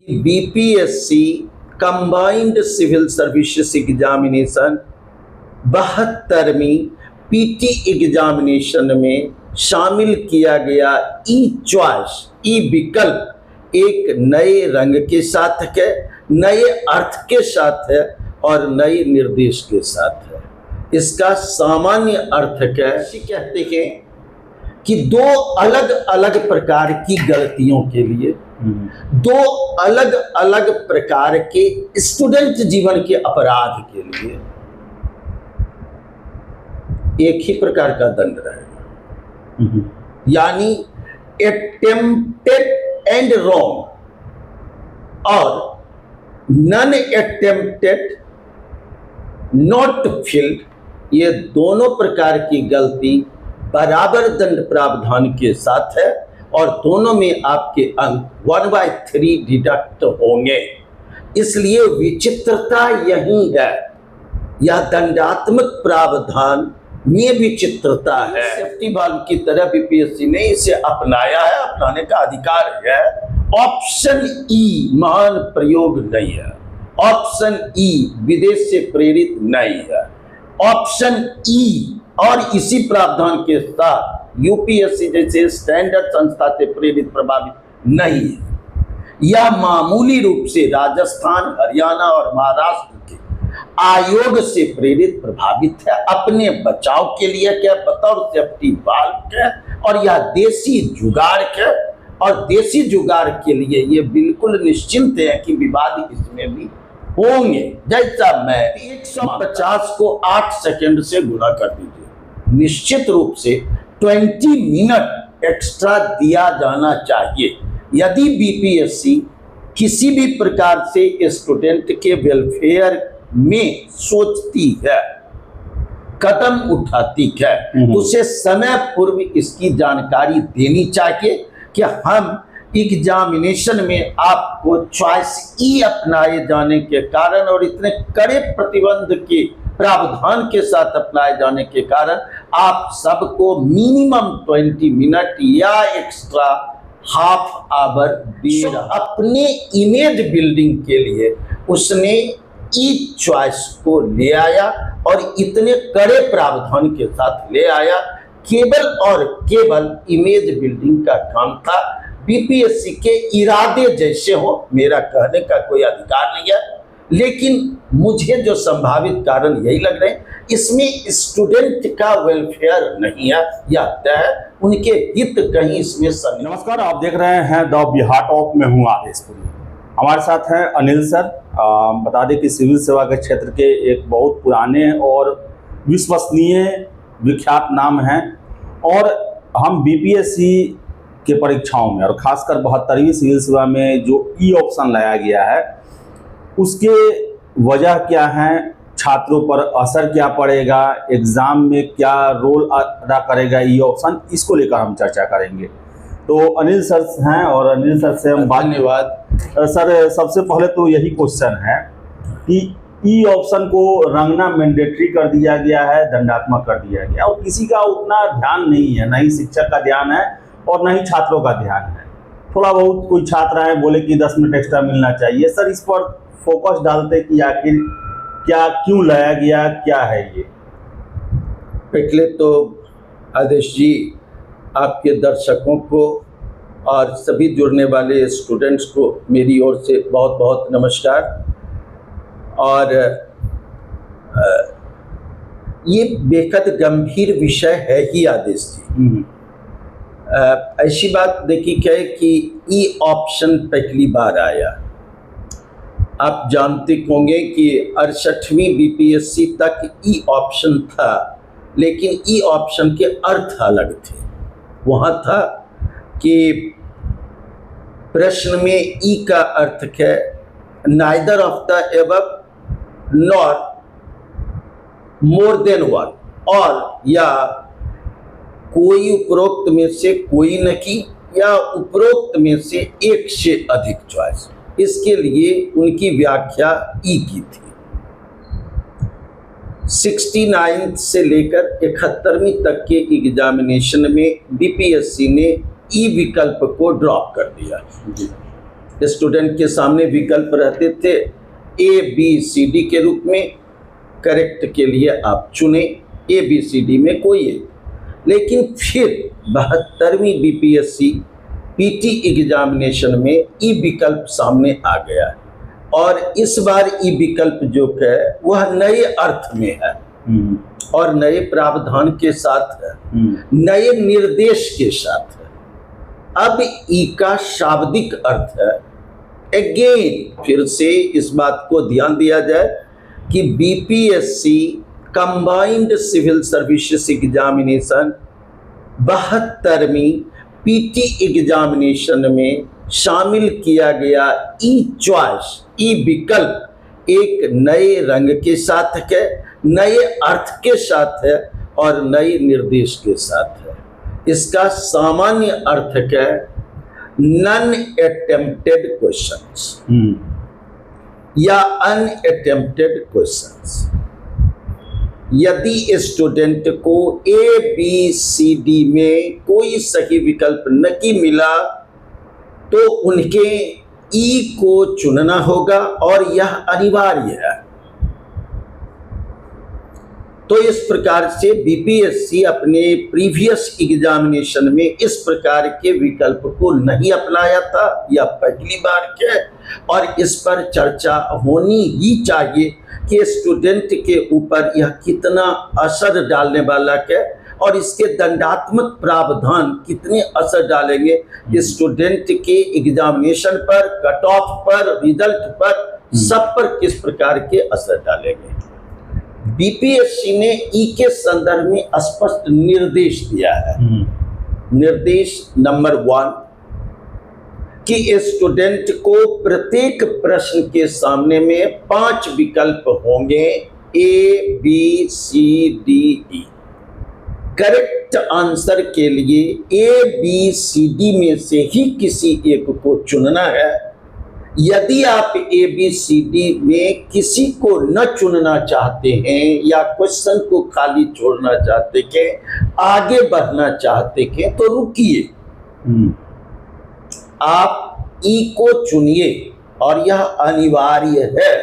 BPSC combined civil services examination 72वीं PT examination में शामिल किया गया ई चॉइस, ई विकल्प एक नए रंग के साथ है, नए अर्थ के साथ है और नए निर्देश के साथ है। इसका सामान्य अर्थ कैसे कहते हैं कि दो अलग अलग प्रकार की गलतियों के लिए, दो अलग अलग प्रकार के स्टूडेंट जीवन के अपराध के लिए एक ही प्रकार का दंड रहेगा, यानी अटेम्प्टेड एंड रॉन्ग और नॉन अटेम्प्टेड नॉट फिल्ड, ये दोनों प्रकार की गलती बराबर दंड प्रावधान के साथ है और दोनों में आपके अंक 1/3 डिडक्ट होंगे। इसलिए विचित्रता यही है, यह दंडात्मक प्रावधान में विचित्रता है। सेफ्टी वाल्व की तरह बीपीएससी ने इसे अपनाया है, अपनाने का अधिकार है। ऑप्शन ई महान प्रयोग नहीं है, ऑप्शन ई विदेश से प्रेरित नहीं है, ऑप्शन ई और इसी प्रावधान के साथ यूपीएससी जैसे स्टैंडर्ड संस्था से प्रेरित प्रभावित नहीं है। यह मामूली रूप से राजस्थान, हरियाणा और महाराष्ट्र के आयोग से प्रेरित प्रभावित है, अपने बचाव के लिए क्या बतौर सेफ्टी वाल्व के, और यह देसी जुगाड़ के, और देसी जुगाड़ के लिए ये बिल्कुल निश्चिंत है कि विवाद इसमें भी होंगे। जैसा मैं 150 को 8 सेकंड से गुणा कर दीजिए, निश्चित रूप से 20 मिनट एक्स्ट्रा दिया जाना चाहिए यदि बीपीएससी किसी भी प्रकार से स्टूडेंट के वेलफेयर में सोचती है, कदम उठाती है, उसे समय पूर्व इसकी जानकारी देनी चाहिए कि हम एग्जामिनेशन में आपको चॉइस ई अपनाए जाने के कारण और इतने कड़े प्रतिबंध के प्रावधान के साथ अपनाए जाने के कारण आप सबको मिनिमम 20 मिनट या एक्स्ट्रा हाफ आवर दे रहा। अपने इमेज बिल्डिंग के लिए उसने ई चॉइस को ले आया और इतने कड़े प्रावधान के साथ ले आया, केवल और केवल इमेज बिल्डिंग का काम था। बीपीएससी के इरादे जैसे हो मेरा कहने का कोई अधिकार नहीं है, लेकिन मुझे जो संभावित कारण यही लग रहे हैं, इसमें स्टूडेंट का वेलफेयर नहीं है, यह तय है, उनके हित कहीं इसमें सर। नमस्कार, आप देख रहे हैं द बिहार टॉप में हूँ आदेशपुरी। हमारे साथ हैं अनिल सर। बता दें कि सिविल सेवा के क्षेत्र के एक बहुत पुराने और विश्वसनीय विख्यात नाम हैं और हम बीपीएससी के परीक्षाओं में और खासकर 72वीं सिविल सेवा में जो ई ऑप्शन लाया गया है उसके वजह क्या है, छात्रों पर असर क्या पड़ेगा, एग्ज़ाम में क्या रोल अदा करेगा ई ऑप्शन, इसको लेकर हम चर्चा करेंगे। तो अनिल सर हैं और अनिल सर से हम धन्यवाद। सर, सबसे पहले तो यही क्वेश्चन है कि ई ऑप्शन को रंगना मैंडेटरी कर दिया गया है, दंडात्मक कर दिया गया और किसी का उतना ध्यान नहीं है, ना ही शिक्षक का ध्यान है और न ही छात्रों का ध्यान है। थोड़ा बहुत कोई छात्र आए बोले कि 10 मिनट एक्स्ट्रा मिलना चाहिए। सर, इस पर फोकस डालते कि आखिर क्या, क्यों लाया गया, क्या है ये? पहले तो आदेश जी, आपके दर्शकों को और सभी जुड़ने वाले स्टूडेंट्स को मेरी ओर से बहुत बहुत नमस्कार। और ये बेहद गंभीर विषय है ही आदेश जी। ऐसी बात देखी क्या है कि ई ऑप्शन पहली बार आया, आप जानते होंगे कि 68वीं बीपीएससी तक ई ऑप्शन था, लेकिन ई ऑप्शन के अर्थ अलग थे। वहाँ था कि प्रश्न में ई का अर्थ है neither of the above nor more than one, और या कोई उपरोक्त में से कोई नहीं या उपरोक्त में से एक से अधिक चॉइस। इसके लिए उनकी व्याख्या ई की थी। 69 से लेकर 71वीं तक के एग्जामिनेशन में बीपीएससी ने ई विकल्प को ड्रॉप कर दिया। स्टूडेंट के सामने विकल्प रहते थे ए बी सी डी के रूप में। करेक्ट के लिए आप चुने ए बी सी डी में कोई एक, लेकिन फिर 72वीं बीपीएससी पीटी एग्जामिनेशन में ई विकल्प सामने आ गया है, और इस बार ई विकल्प जो है वह नए अर्थ में है और नए प्रावधान के साथ है, नए निर्देश के साथ है। अब ई का शाब्दिक अर्थ है, अगेन फिर से इस बात को ध्यान दिया जाए कि BPSC combined civil services examination 72वीं पीटी एग्जामिनेशन में शामिल किया गया ई चॉइस, ई विकल्प एक नए रंग के साथ है, नए अर्थ के साथ है और नए निर्देश के साथ है। इसका सामान्य अर्थ है नॉन अटेम्प्टेड क्वेश्चंस या अनअटेम्प्टेड क्वेश्चंस। यदि स्टूडेंट को ए बी सी डी में कोई सही विकल्प नहीं मिला तो उनके ई को चुनना होगा और यह अनिवार्य है। तो इस प्रकार से बीपीएससी अपने प्रीवियस एग्जामिनेशन में इस प्रकार के विकल्प को नहीं अपनाया था, यह पहली बार है और इस पर चर्चा होनी ही चाहिए कि स्टूडेंट के ऊपर यह कितना असर डालने वाला है और इसके दंडात्मक प्रावधान कितने असर डालेंगे स्टूडेंट के एग्जामिनेशन पर, कट ऑफ पर, रिजल्ट पर, सब पर किस प्रकार के असर डालेंगे। बीपीएससी ने ई के संदर्भ में स्पष्ट निर्देश दिया है। निर्देश नंबर 1 कि स्टूडेंट को प्रत्येक प्रश्न के सामने में 5 विकल्प होंगे, A B C D E. Correct answer के लिए ए बी सी डी में से ही किसी एक को चुनना है। यदि आप ए बी सी डी में किसी को न चुनना चाहते हैं या क्वेश्चन को खाली छोड़ना चाहते हैं, आगे बढ़ना चाहते हैं, तो रुकिए, आप ई को चुनिए और यह अनिवार्य है।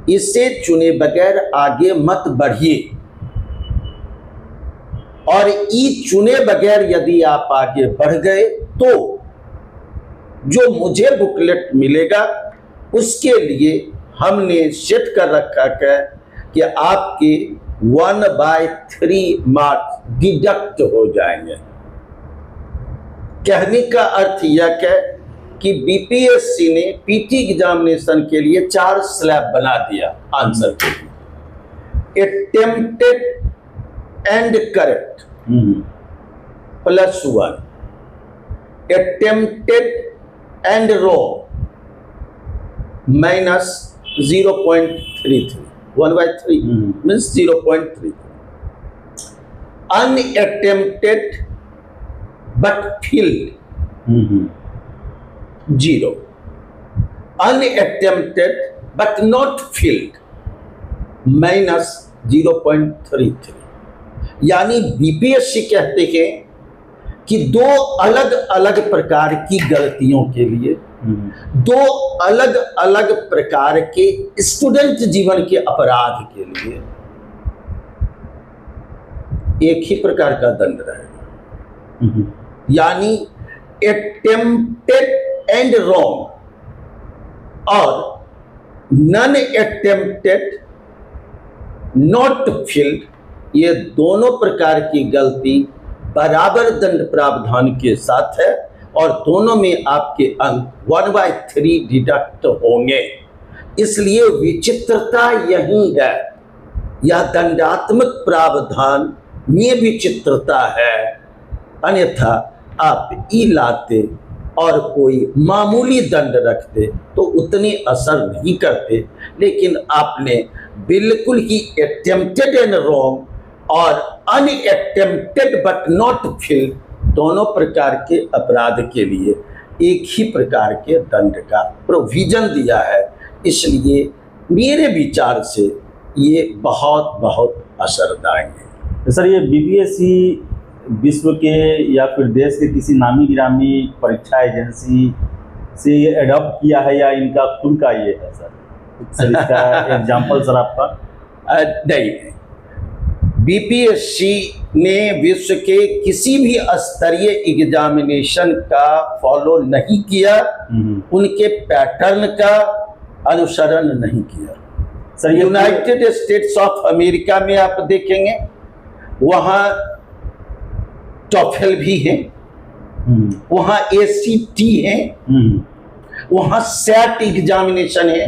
इसे चुने बगैर आगे मत बढ़िए और ई चुने बगैर यदि आप आगे बढ़ गए तो जो मुझे बुकलेट मिलेगा उसके लिए हमने सेट कर रखा है कि आपके 1/3 मार्क्स डिडक्ट हो जाएंगे। कहने का अर्थ यह है कि बीपीएससी ने पीटी एग्जामिनेशन के लिए 4 स्लैब बना दिया आंसर के लिए। Attempted and correct +1, attempted and wrong -0.33, 1/3 means 0.33. Unattempted but filled 0. Unattempted but not filled -0.33। यानी बीपीएससी कहते हैं कि 2 अलग अलग प्रकार की गलतियों के लिए 2 अलग अलग प्रकार के स्टूडेंट जीवन के अपराध के लिए एक ही प्रकार का दंड रहेगा। यानी अटेम्प्टेड एंड रॉन्ग और नॉन अटेम्प्टेड नॉट फिल्ड, ये दोनों प्रकार की गलती बराबर दंड प्रावधान के साथ है और दोनों में आपके अंक 1/3 डिडक्ट होंगे। इसलिए विचित्रता यही है, यह दंडात्मक प्रावधान में विचित्रता है। अन्यथा आप ई लाते और कोई मामूली दंड रखते तो उतने असर नहीं करते, लेकिन आपने बिल्कुल ही अटेम्प्टेड एंड रॉन्ग और अनअटेम्प्टेड बट नॉट फिल्ड दोनों प्रकार के अपराध के लिए एक ही प्रकार के दंड का प्रोविजन दिया है। इसलिए मेरे विचार से ये बहुत बहुत असरदायक है। सर, ये बीपीएससी विश्व के या फिर देश के किसी नामी गिरामी परीक्षा एजेंसी से ये एडॉप्ट किया है या इनका खुद का ये है सर? सर इसका एग्जाम्पल सर आपका। नहीं, बीपीएससी ने विश्व के किसी भी स्तरीय एग्जामिनेशन का फॉलो नहीं किया, उनके पैटर्न का अनुसरण नहीं किया। Sir United states of America में आप देखेंगे वहाँ टॉफेल भी है, वहाँ एसीटी है, वहाँ सेट एग्जामिनेशन है।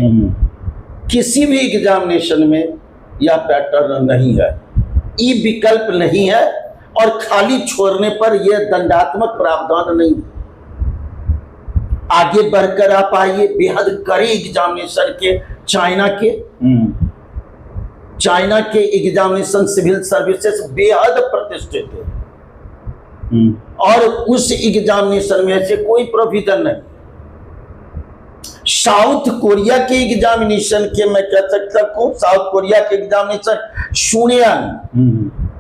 किसी भी एग्जामिनेशन में यह पैटर्न नहीं है, ई विकल्प नहीं है, और खाली छोड़ने पर यह दंडात्मक प्रावधान नहीं। आगे बढ़कर आप आइए बेहद कड़े एग्जामिनेशन के चाइना के एग्जामिनेशन सिविल सर्विसेज बेहद प्रतिष्ठित है, और उस एग्जामिनेशन में से कोई प्रोविजन नहीं। साउथ कोरिया के एग्जामिनेशन के मैं कह सकता हूं, साउथ कोरिया के एग्जामिनेशन शून्यन,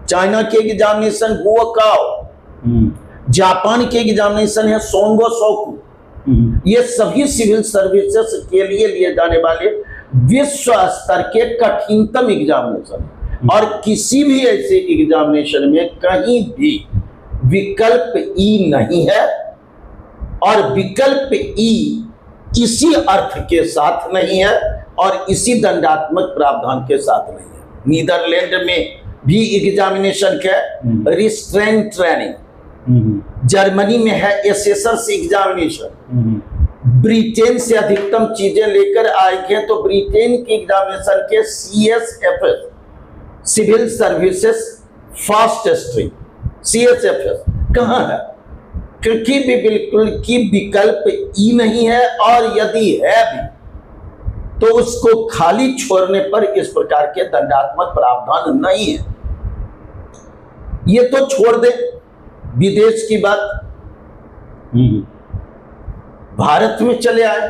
चाइना के एग्जामिनेशन गुओकाओ, जापान के एग्जामिनेशन है सोंगो सोकू। ये सभी सिविल सर्विसेज के लिए जाने वाले विश्व स्तर के कठिनतम एग्जामिनेशन, और किसी भी ऐसे एग्जामिनेशन में कहीं भी विकल्प ई नहीं है, और विकल्प ई इसी अर्थ के साथ नहीं है और इसी दंडात्मक प्रावधान के साथ नहीं है। नीदरलैंड में भी एग्जामिनेशन के रिस्ट्रेंट ट्रेनिंग, जर्मनी में है एसेसर्स एग्जामिनेशन, ब्रिटेन से अधिकतम चीजें लेकर आए हैं तो ब्रिटेन के एग्जामिनेशन के CSFS civil services fast stream CSFS कहाँ है? क्योंकि भी बिल्कुल की विकल्प ई नहीं है, और यदि है भी तो उसको खाली छोड़ने पर इस प्रकार के दंडात्मक प्रावधान नहीं है। ये तो छोड़ दे विदेश की बात, भारत में चले आए।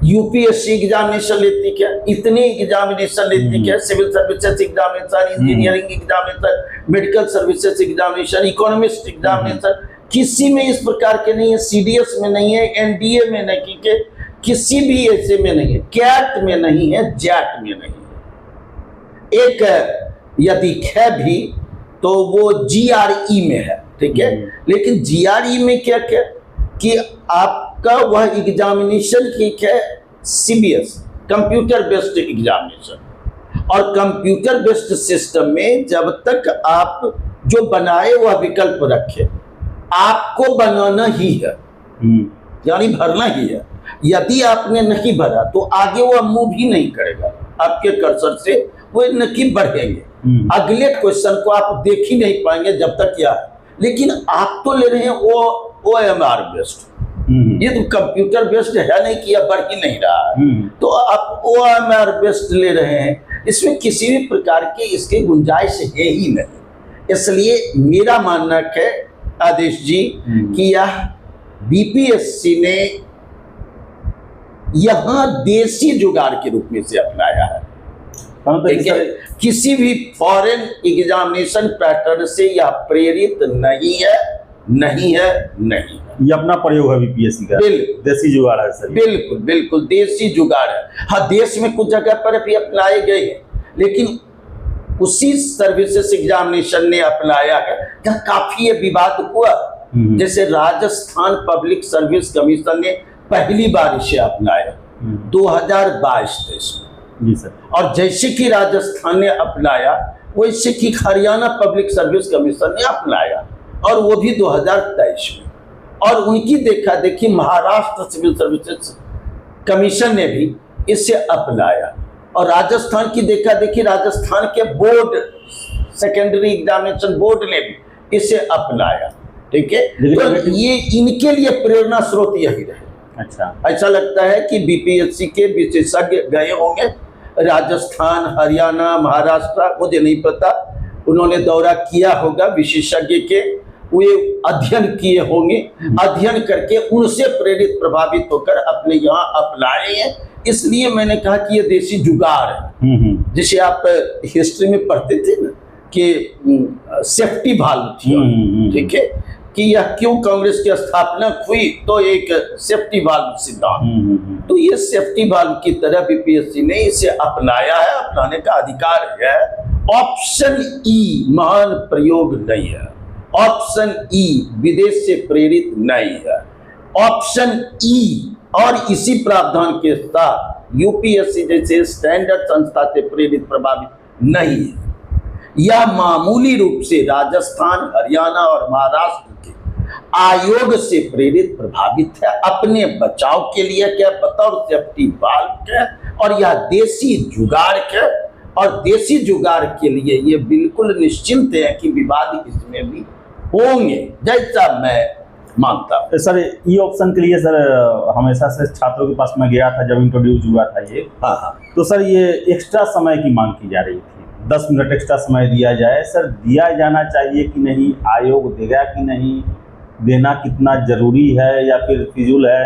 यूपीएससी एग्जामिनेशन लेती क्या? इतने एग्जामिनेशन लेती क्या? Civil services examination, engineering examination, medical services examination, economist examination, किसी में इस प्रकार के नहीं है। सीडीएस में नहीं है, एनडीए में नहीं है, किसी भी ऐसे में नहीं है, कैट में नहीं है, जैट में नहीं है। एक यदि है भी तो वो जीआरई में है, ठीक है। लेकिन जीआरई में क्या क्या कि आपका वह एग्जामिनेशन ठीक है सीबीएस कंप्यूटर बेस्ड एग्जामिनेशन, और कंप्यूटर बेस्ड सिस्टम में जब तक आप जो बनाए वह विकल्प रखे, आपको बनाना ही है, यानी भरना ही है। यदि आपने नहीं भरा तो आगे वह मूव ही नहीं करेगा, आपके कर्सर से वो नहीं बढ़ेंगे। अगले क्वेश्चन को आप देख ही नहीं पाएंगे जब तक यह है। लेकिन आप तो ले रहे हैं OMR बेस्ड, ये तो कंप्यूटर बेस्ड है नहीं कि यह बढ़ ही नहीं रहा है, तो आप OMR बेस्ड ले रहे हैं, इसमें किसी भी प्रकार की इसकी गुंजाइश है ही नहीं। इसलिए मेरा मानना है आदेश जी कि यह बीपीएससी ने यहां देसी जुगाड़ के रूप में से अपनाया है। किसी भी फॉरेन एग्जामिनेशन पैटर्न से यह प्रेरित नहीं है, नहीं है, नहीं है। ये अपना प्रयोग है बीपीएससी का, देसी जुगाड़ है सर। बिल्कुल बिल्कुल देसी जुगाड़ है। हाँ, देश में कुछ जगह पर भी अपनाए गए हैं, लेकिन उसी सर्विसेज एग्जामिनेशन ने अपनाया है जहाँ काफी ये विवाद हुआ। जैसे राजस्थान पब्लिक सर्विस कमीशन ने पहली बार इसे अपनाया 2022-23 में। जी सर। और जैसे कि राजस्थान ने अपनाया वैसे कि हरियाणा पब्लिक सर्विस कमीशन ने अपनाया, और वो भी 2023 में। और उनकी देखा देखी महाराष्ट्र सिविल सर्विसेज कमीशन ने भी इसे अपनाया, और राजस्थान की देखा देखी राजस्थान के बोर्ड सेकेंडरी एग्जामिनेशन बोर्ड ने भी इसे अपनाया, ठीक है। तो ये इनके लिए प्रेरणा स्रोत यही रहे। अच्छा, ऐसा लगता है कि बीपीएससी के विशेषज्ञ गए होंगे राजस्थान, हरियाणा, महाराष्ट्र, मुझे नहीं पता, उन्होंने दौरा किया होगा, विशेषज्ञ के वे अध्ययन किए होंगे, अध्ययन करके उनसे प्रेरित प्रभावित होकर अपने यहाँ अपनाए हैं। इसलिए मैंने कहा कि ये देसी जुगाड़ है। जिसे आप हिस्ट्री में पढ़ते थे ना कि सेफ्टी वाल्व थी, ठीक है, कि यह क्यों कांग्रेस की स्थापना हुई, तो एक सेफ्टी वाल्व सिद्धांत। तो ये सेफ्टी वाल्व की तरह बीपीएससी ने इसे अपनाया है, अपनाने का अधिकार है। ऑप्शन ई महान प्रयोग नहीं है, ऑप्शन ई विदेश से प्रेरित नहीं है, ऑप्शन ई और इसी प्रावधान के साथ यूपीएससी जैसे स्टैंडर्ड संस्था से प्रेरित प्रभावित नहीं है। यह मामूली रूप से राजस्थान, हरियाणा और महाराष्ट्र के आयोग से प्रेरित प्रभावित है, अपने बचाव के लिए क्या, बतौर सेफ्टी वाल्व के, और यह देसी जुगाड़ के, और देसी जुगाड़ के लिए ये बिल्कुल निश्चिंत है कि विवाद इसमें भी होंगे, जैसा मैं मानता हूं। सर ई ऑप्शन के लिए सर हमेशा से छात्रों के पास मैं गया था जब इंट्रोड्यूस हुआ था ये, हाँ, तो सर ये एक्स्ट्रा समय की मांग की जा रही थी, 10 मिनट एक्स्ट्रा समय दिया जाए। सर दिया जाना चाहिए कि नहीं, आयोग देगा कि नहीं, देना कितना जरूरी है या फिर फिजूल है,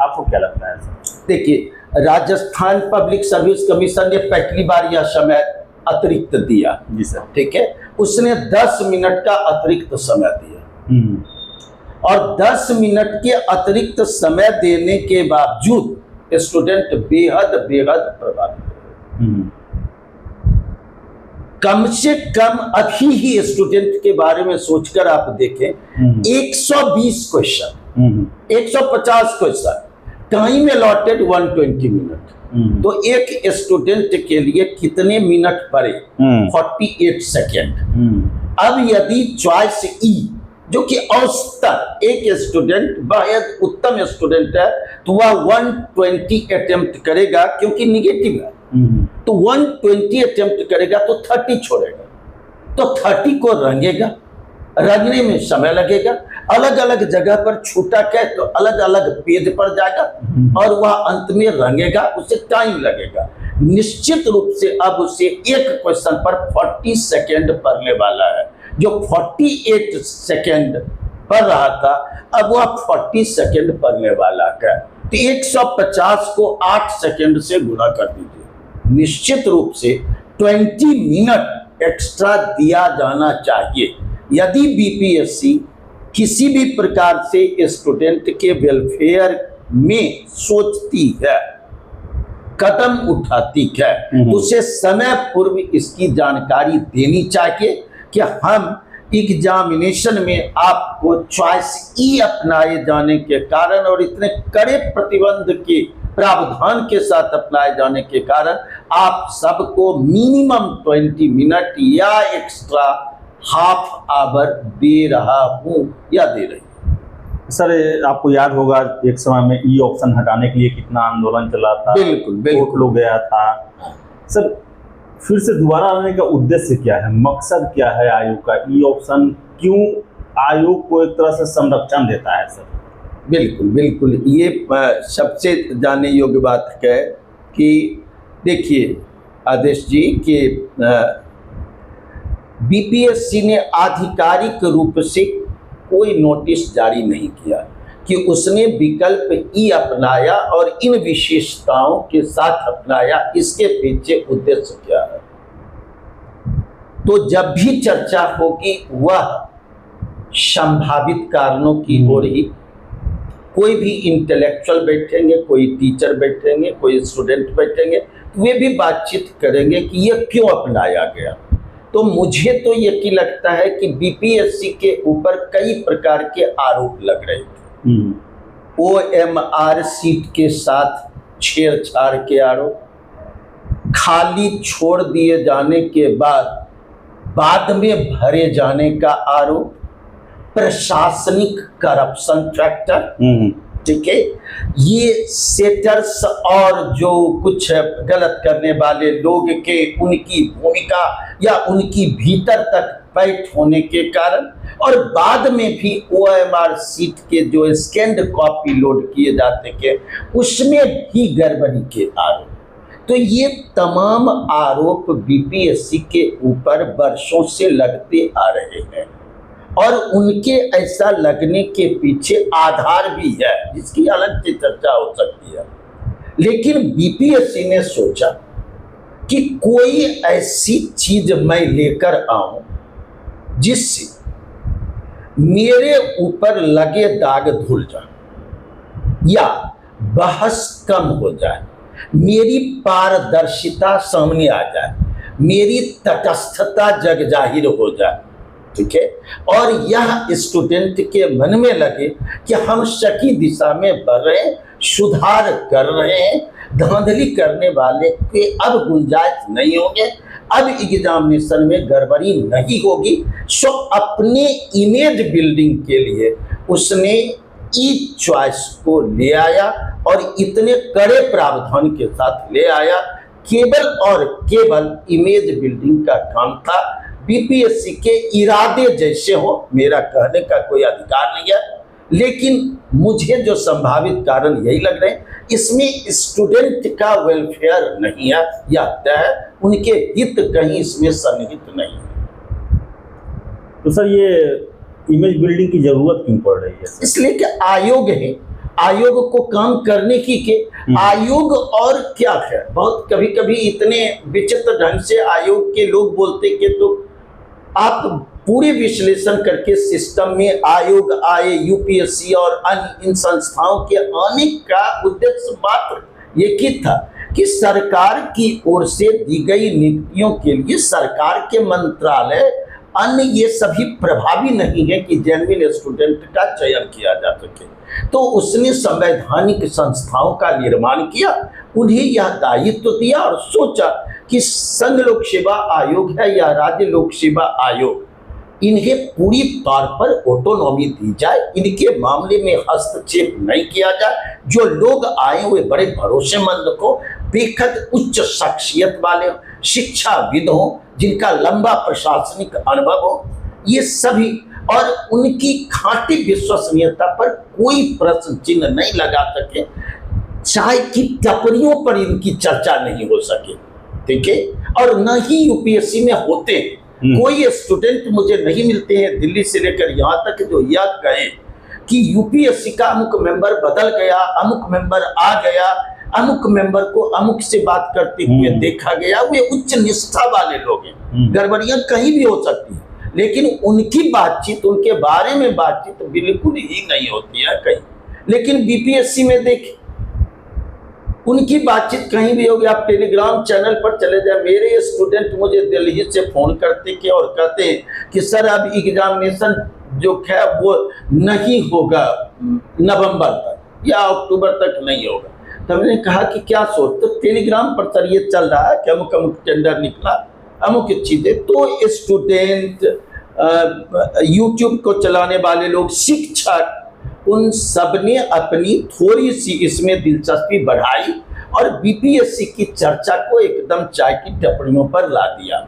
आपको क्या लगता है सर? देखिए, राजस्थान पब्लिक सर्विस कमीशन ने पहली बार यह समय अतिरिक्त दिया। जी सर। ठीक है, उसने 10 मिनट का अतिरिक्त समय दिया, और 10 मिनट के अतिरिक्त समय देने के बावजूद स्टूडेंट बेहद प्रभावित। कम से कम अभी ही स्टूडेंट के बारे में सोचकर आप देखें, 120 question, 150 question, time allotted 120 minute, तो एक स्टूडेंट के लिए कितने मिनट पड़े? 48 सेकेंड। अब यदि चॉइस ई, जो कि औसतन एक स्टूडेंट बेहद उत्तम स्टूडेंट है, तो वह 120 अटेम्प्ट करेगा, क्योंकि निगेटिव है, तो 120 अटेम्प्ट करेगा तो 30 छोड़ेगा, तो 30 को रंगेगा, रंगने में समय लगेगा, अलग अलग जगह पर छूटा के तो अलग अलग पेज पर जाएगा, और वह अंत में रंगेगा, उसे टाइम लगेगा निश्चित रूप से। अब उसे एक क्वेश्चन पर 40 सेकेंड पढ़ने वाला है, जो 48 सेकेंड पढ़ रहा था, अब वह 40 सेकेंड पढ़ने वाला है, तो 150 को 8 सेकेंड से गुणा कर दीजिए, निश्चित रूप से 20 मिनट एक्स्ट्रा दिया जाना चाहिए। यदि बीपीएससी किसी भी प्रकार से स्टूडेंट के वेलफेयर में सोचती है, कदम उठाती है, तो उसे समय पूर्व इसकी जानकारी देनी चाहिए कि हम एग्जामिनेशन में आपको चॉइस ई अपनाए जाने के कारण और इतने कड़े प्रतिबंध के प्रावधान के साथ अपनाए जाने के कारण आप सबको मिनिमम 20 मिनट या एक्स्ट्रा हाफ आवर दे रहा हूं या दे रही हूं। सर आपको याद होगा एक समय में ई ऑप्शन हटाने के लिए कितना आंदोलन चला था, बिल्कुल कोर्ट लो गया था। सर फिर से दोबारा आने का उद्देश्य क्या है, मकसद क्या है आयोग का? ई ऑप्शन क्यों आयोग को एक तरह से संरक्षण देता है सर? बिल्कुल, ये सबसे जानने योग्य बात है कि देखिए आदेश जी कि बीपीएससी ने आधिकारिक रूप से कोई नोटिस जारी नहीं किया कि उसने विकल्प ई अपनाया और इन विशेषताओं के साथ अपनाया, इसके पीछे उद्देश्य क्या है। तो जब भी चर्चा होगी वह संभावित कारणों की हो रही, कोई भी इंटेलेक्चुअल बैठेंगे, कोई टीचर बैठेंगे, कोई स्टूडेंट बैठेंगे, तो वे भी बातचीत करेंगे कि ये क्यों अपनाया गया। तो मुझे तो यकीन लगता है कि बीपीएससी के ऊपर कई प्रकार के आरोप लग रहे थे। ओएमआर सीट के साथ छेड़छाड़ के आरोप, खाली छोड़ दिए जाने के बाद में भरे जाने का आरोप, प्रशासनिक करप्शन फैक्टर, ठीक है, ये सेटर्स और जो कुछ गलत करने वाले लोग के उनकी भूमिका या उनकी भीतर तक बैठ होने के कारण, और बाद में भी ओएमआर सीट के जो स्कैन्ड कॉपी लोड किए जाते थे उसमें भी गड़बड़ी के आरोप। तो ये तमाम आरोप बीपीएससी के ऊपर वर्षों से लगते आ रहे हैं, और उनके ऐसा लगने के पीछे आधार भी है, जिसकी अलग से चर्चा हो सकती है। लेकिन बीपीएससी ने सोचा कि कोई ऐसी चीज मैं लेकर आऊं जिससे मेरे ऊपर लगे दाग धुल जाए या बहस कम हो जाए, मेरी पारदर्शिता सामने आ जाए, मेरी तटस्थता जग जाहिर हो जाए, ठीक है, और यह स्टूडेंट के मन में लगे कि हम सही दिशा में बढ़ रहे हैं, सुधार कर रहे हैं, धांधली करने वाले के अब गुंजाइश नहीं होंगे, अब एग्जामिनेशन में गड़बड़ी नहीं होगी। सो अपने इमेज बिल्डिंग के लिए उसने ई चॉइस को ले आया और इतने कड़े प्रावधान के साथ ले आया। केवल और केवल इमेज बिल्डिंग का काम था। बीपीएससी के इरादे जैसे हो, मेरा कहने का कोई अधिकार नहीं है, लेकिन मुझे जो संभावित कारण यही लग रहे हैं, इसमें स्टूडेंट का वेलफेयर नहीं है या तय, उनके हित कहीं इसमें सन्निहित नहीं है। तो सर ये इमेज बिल्डिंग की जरूरत क्यों पड़ रही है? इसलिए कि आयोग है, आयोग को काम करने की के आयोग और क्या है, बहुत कभी कभी इतने विचित्र ढंग से आयोग के लोग बोलते कि तो आप पूरे विश्लेषण करके सिस्टम में आयोग आए, यूपीएससी और अन्य इन संस्थाओं के आने का उद्देश्य मात्र एक ही था कि सरकार की ओर से दी गई नियुक्तियों के लिए सरकार के मंत्रालय अन्य ये सभी प्रभावी नहीं है कि जेन्युइन स्टूडेंट का चयन किया जा सके। तो उसने संवैधानिक संस्थाओं का निर्माण किया, उन्हें यह दायित्व दिया और सोचा कि संघ लोक सेवा आयोग है या राज्य लोक सेवा आयोग, इन्हें पूरी तौर पर ऑटोनॉमी दी जाए, इनके मामले में हस्तक्षेप नहीं किया जाए। जो लोग आए हुए बड़े भरोसेमंद हो, बेहद उच्च शख्सियत वाले हो, शिक्षाविद हो, जिनका लंबा प्रशासनिक अनुभव हो, ये सभी, और उनकी खाटी विश्वसनीयता पर कोई प्रश्न चिन्ह नहीं लगा सके, चाय की टपरियों पर इनकी चर्चा नहीं हो सके, ठीक है, और न ही यूपीएससी में होते हैं। कोई स्टूडेंट मुझे नहीं मिलते हैं दिल्ली से लेकर यहाँ तक जो यह कहे कि यूपीएससी का अमुक मेंबर बदल गया, अमुक मेंबर आ गया, अमुक मेंबर को अमुक से बात करते हुए देखा गया। वे उच्च निष्ठा वाले लोग हैं, गड़बड़ियां कहीं भी हो सकती हैं, लेकिन उनकी बातचीत, उनके बारे में बातचीत बिल्कुल ही नहीं होती है कहीं। लेकिन बीपीएससी में देखिए, उनकी बातचीत कहीं भी होगी। आप टेलीग्राम चैनल पर चले जाए, मेरे स्टूडेंट मुझे दिल्ली से फोन करते कि और कहते हैं कि सर अब एग्जामिनेशन जो है वो नहीं होगा, नवंबर तक या अक्टूबर तक नहीं होगा। तो मैंने कहा कि क्या सोच, तो टेलीग्राम पर सर ये चल रहा है कि अमुक अमुक टेंडर निकला, अमुक चीजें। तो स्टूडेंट, यूट्यूब को चलाने वाले लोग, शिक्षक, उन सब ने अपनी थोड़ी सी इसमें दिलचस्पी बढ़ाई और बीपीएससी की चर्चा को एकदम चाय की टपरियों पर ला दिया।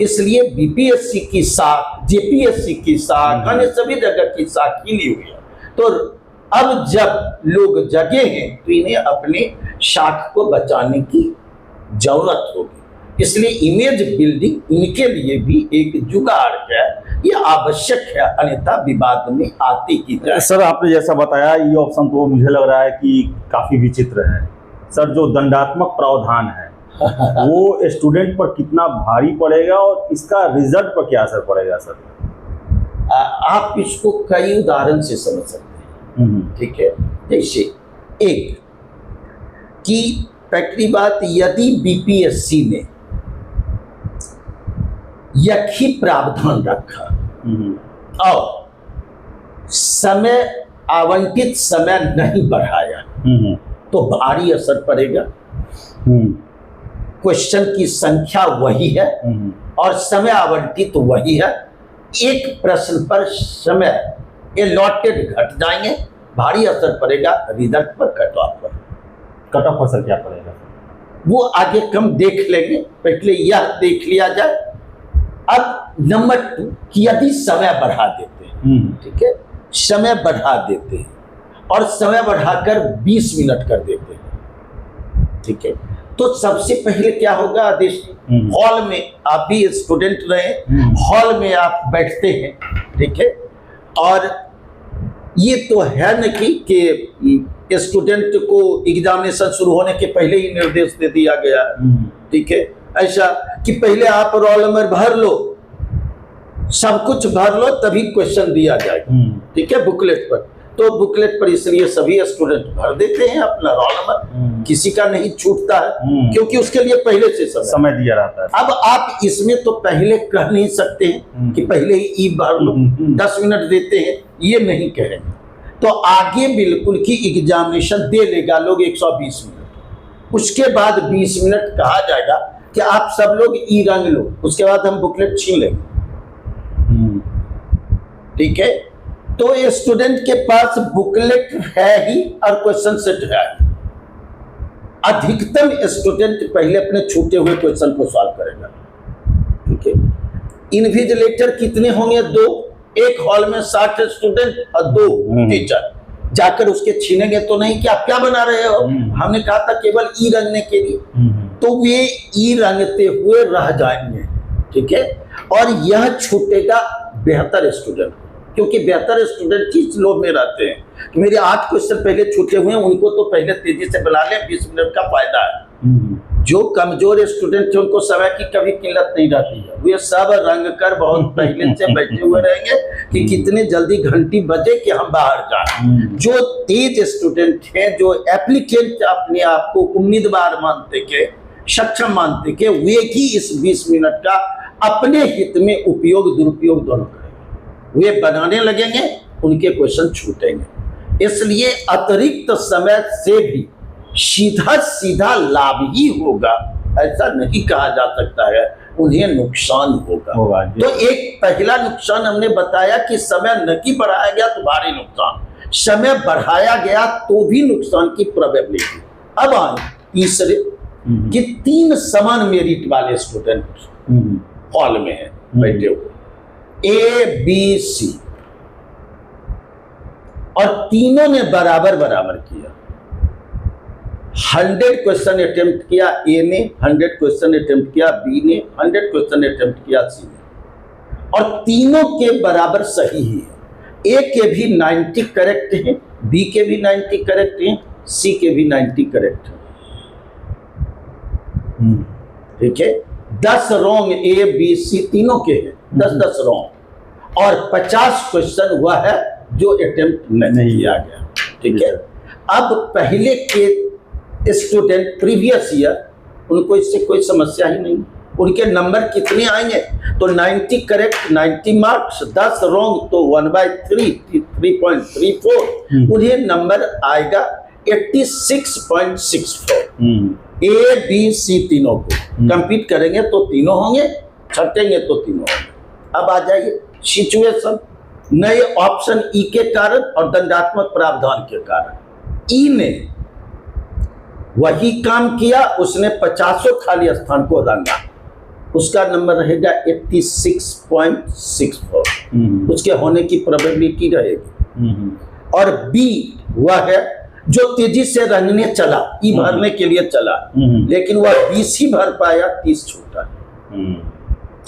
इसलिए बीपीएससी की साख, जेपीएससी की साख, अन्य सभी जगह की साख हिली हुई है। तो अब जब लोग जगे हैं तो इन्हें अपने शाख को बचाने की जरूरत होगी। इसलिए इमेज बिल्डिंग इनके लिए भी एक जुगाड़ है, ये आवश्यक है, अन्यथा विवाद में आती ही जाए। सर आपने जैसा बताया, ये ऑप्शन तो मुझे लग रहा है कि काफी विचित्र है। सर जो दंडात्मक प्रावधान है वो स्टूडेंट पर कितना भारी पड़ेगा और इसका रिजल्ट पर क्या असर पड़ेगा सर? आप इसको कई उदाहरण से समझ सकते हैं, ठीक है। जैसे एक कि पहली बात, यदि बीपीएससी ने यही प्रावधान रखा और समय, आवंटित समय नहीं बढ़ाया तो भारी असर पड़ेगा। क्वेश्चन की संख्या वही है और समय आवंटित वही है। एक प्रश्न पर समय अलॉटेड घट जाएंगे, भारी असर पड़ेगा रिजल्ट पर, कट ऑफ पर। कट ऑफ असर क्या पड़ेगा? वो आगे कम देख लेंगे, पहले यह देख लिया जाए। अब नंबर 2 कि यदि समय बढ़ा देते हैं, ठीक है, समय बढ़ा देते हैं और समय बढ़ाकर 20 मिनट कर देते हैं, ठीक है, तो सबसे पहले क्या होगा आदेश, हॉल में आप भी स्टूडेंट रहे, हॉल में आप बैठते हैं, ठीक है, और ये तो है न कि स्टूडेंट को एग्जामिनेशन शुरू होने के पहले ही निर्देश दे दिया गया, ठीक है, ऐसा कि पहले आप रोल नंबर भर लो, सब कुछ भर लो तभी क्वेश्चन दिया जाएगा, ठीक है, बुकलेट पर। तो बुकलेट पर इसलिए सभी स्टूडेंट भर देते हैं अपना रोल नंबर, किसी का नहीं छूटता है, क्योंकि उसके लिए पहले से समय दिया रहता है। अब आप इसमें तो पहले कह नहीं सकते हैं कि पहले ही ई भर लो, 10 मिनट देते हैं, ये नहीं कहेंगे। तो आगे बिल्कुल की एग्जामिनेशन दे लेगा लोग 120 मिनट, उसके बाद 20 मिनट कहा जाएगा कि आप सब लोग ई रंग लो, उसके बाद हम बुकलेट छीन लेंगे, ठीक है। तो ये स्टूडेंट के पास बुकलेट है ही और क्वेश्चन सेट है। अधिकतम स्टूडेंट पहले अपने छूटे हुए क्वेश्चन को सॉल्व करेगा, ठीक है। इन्विजिलेटर कितने होंगे? 2, एक हॉल में 60 स्टूडेंट और 2 टीचर, जाकर उसके छीनेंगे तो नहीं कि आप क्या बना रहे हो, हमने कहा था केवल ई रंगने के लिए, तो वे ई रंगते हुए रह जाएंगे, ठीक है। और यह छूटेगा बेहतर स्टूडेंट, क्योंकि बेहतर स्टूडेंट किस लोभ में रहते हैं कि मेरे 8 क्वेश्चन पहले छूटे हुए हैं, उनको तो पहले तेजी से बना ले, 20 मिनट का फायदा है। जो कमजोर स्टूडेंट थे उनको समय की कभी किल्लत नहीं रहती है, वे सब रंग कर बहुत पहले से बैठे हुए रहेंगे कि कितने जल्दी घंटी बजे कि हम बाहर जाएं। जो तेज स्टूडेंट हैं, जो एप्लीकेंट अपने आप को उम्मीदवार मानते के, सक्षम मानते के, वे ही इस 20 मिनट का अपने हित में उपयोग दुरुपयोग दोनों करेंगे। वे बनाने लगेंगे, उनके क्वेश्चन छूटेंगे। इसलिए अतिरिक्त समय से भी सीधा सीधा लाभ ही होगा, ऐसा नहीं कहा जा सकता है उन्हें नुकसान होगा। तो एक पहला नुकसान हमने बताया कि समय नहीं बढ़ाया गया तो भारी नुकसान, समय बढ़ाया गया तो भी नुकसान की प्रोबेबिलिटी। अब आए तीसरे कि 3 समान मेरिट वाले स्टूडेंट हॉल में है बैठे हुए, A, B, C, और तीनों ने बराबर बराबर किया। 100 क्वेश्चन अटेम्प्ट किया A ने, 100 क्वेश्चन अटेम्प्ट किया B ने, 100 क्वेश्चन अटेम्प्ट किया C ने, और तीनों के बराबर सही ही है। A के भी 90 करेक्ट हैं, B के भी 90 करेक्ट हैं, C के भी 90 करेक्ट हैं, ठीक है। 10 रॉन्ग A, B, C तीनों के हैं, 10-10 रॉन्ग, और 50 क्वेश्चन हुआ है जो अटेम्प्ट नहीं किया गया, ठीक है। अब पहले के स्टूडेंट प्रीवियस ईयर, उनको इससे कोई समस्या ही नहीं, उनके नंबर कितने आएंगे? तो 90 करेक्ट 90 मार्क्स, 10 रॉन्ग तो 1/3 3.34, उन्हें नंबर आएगा 86.64। A, B, C तीनों को कंप्लीट करेंगे तो तीनों होंगे, छटेंगे तो तीनों होंगे। अब आ जाइए सिचुएशन, नए ऑप्शन ई के कारण और दंडात्मक प्रावधान के कारण ई ने वही काम किया, उसने 50 खाली स्थान को रंगा, उसका नंबर रहेगा 86.64, उसके होने की प्रोबेबिलिटी रहेगी। और बी वह है जो तेजी से रंगने चला, ई भरने के लिए चला, लेकिन वह 20 ही भर पाया, 30 छूटा,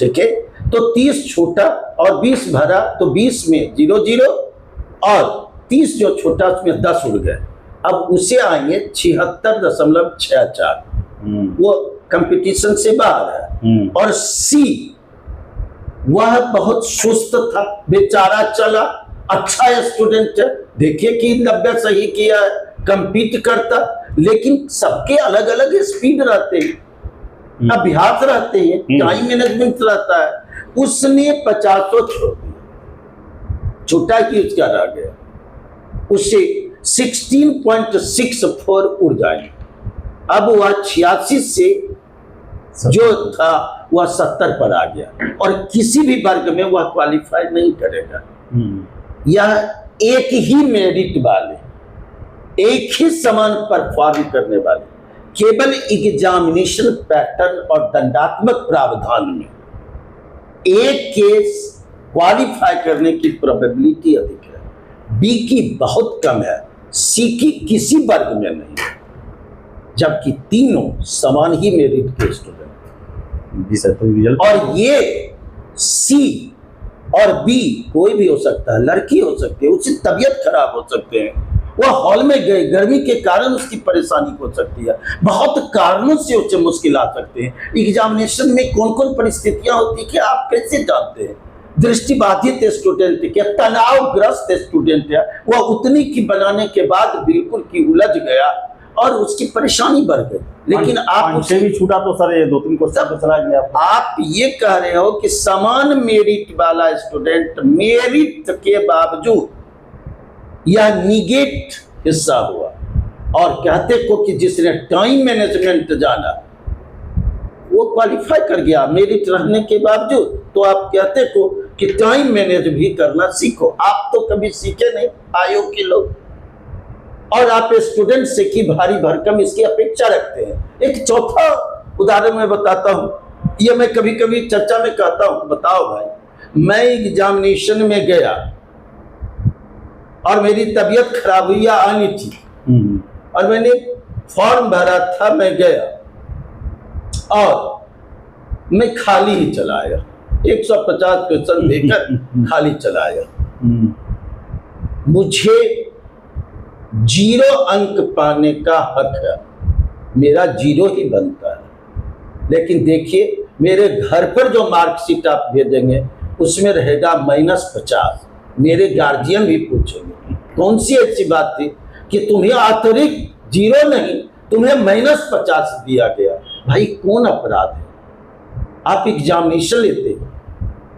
ठीक है। तो 30 छूटा और 20 भरा, तो 20 में 0-0 और 30 जो छोटा उसमें 10 उड़ गए। अब उसे आएंगे 76.64, वो कंपटीशन से बाहर है। और सी वह बहुत सुस्त था, बेचारा चला, अच्छा स्टूडेंट है, देखिए कि 90 सही किया है, कंपीट करता, लेकिन सबके अलग अलग स्पीड रहते हैं, अभ्यास रहते हैं, टाइम मैनेजमेंट रहता है। उसने 50 छोड़ दिया, छूटा कि उसका रह गया, उससे 16.64 उड़ जाएंगे। अब वह 86 से जो था वह 70 पर आ गया और किसी भी वर्ग में वह क्वालिफाई नहीं करेगा। यह एक ही मेरिट वाले, एक ही समान परफॉर्म करने वाले, केवल एग्जामिनेशन पैटर्न और दंडात्मक प्रावधान में एक केस क्वालिफाई करने की प्रोबेबिलिटी अधिक है, बी की बहुत कम है, सी की किसी वर्ग में नहीं, जबकि तीनों समान ही मेरिट के स्टूडेंट। और ये सी और बी कोई भी हो सकता है, लड़की हो सकती है, उसकी तबीयत खराब हो सकते हैं, वह हॉल में गए, गर्मी के कारण उसकी परेशानी हो सकती है, बहुत कारणों से उसे मुश्किल आ सकते हैं। एग्जामिनेशन में कौन कौन परिस्थितियां होती है कि आप कैसे जानते हैं? दृष्टिबाधित स्टूडेंट के, तनावग्रस्त स्टूडेंट है, वह उतनी की बनाने के बाद बिल्कुल की उलझ गया और उसकी परेशानी बढ़ गई। लेकिन आप उससे भी छूटा तो सर ये 2-3 क्वेश्चन तो चला गया। आप ये कह रहे हो कि समान मेरिट वाला स्टूडेंट मेरिट के बावजूद यह निगेट हिस्सा हुआ, और कहते को कि जिसने टाइम मैनेजमेंट जाना वो क्वालिफाई कर गया मेरिट रहने के बावजूद। तो आप कहते को कि टाइम मैनेज भी करना सीखो। आप तो कभी सीखे नहीं, आयोग के लोग, और आप स्टूडेंट से की भारी भरकम इसकी अपेक्षा रखते हैं। एक चौथा उदाहरण मैं बताता हूं, ये मैं कभी कभी चर्चा में कहता हूं, बताओ भाई, मैं एग्जामिनेशन में गया और मेरी तबीयत खराब हुई या आनी थी, और मैंने फॉर्म भरा था, मैं गया और मैं खाली ही चला आया, 150 क्वेश्चन देकर खाली चला आया। मुझे 0 अंक पाने का हक है, मेरा 0 ही बनता है। लेकिन देखिए मेरे घर पर जो मार्कशीट आप भेजेंगे उसमें रहेगा -50। मेरे गार्जियन भी पूछेंगे कौन सी ऐसी बात थी कि तुम्हें अतिरिक्त 0 नहीं, तुम्हें -50 दिया गया। भाई कौन अपराध है? आप एग्जामिनेशन लेते हो,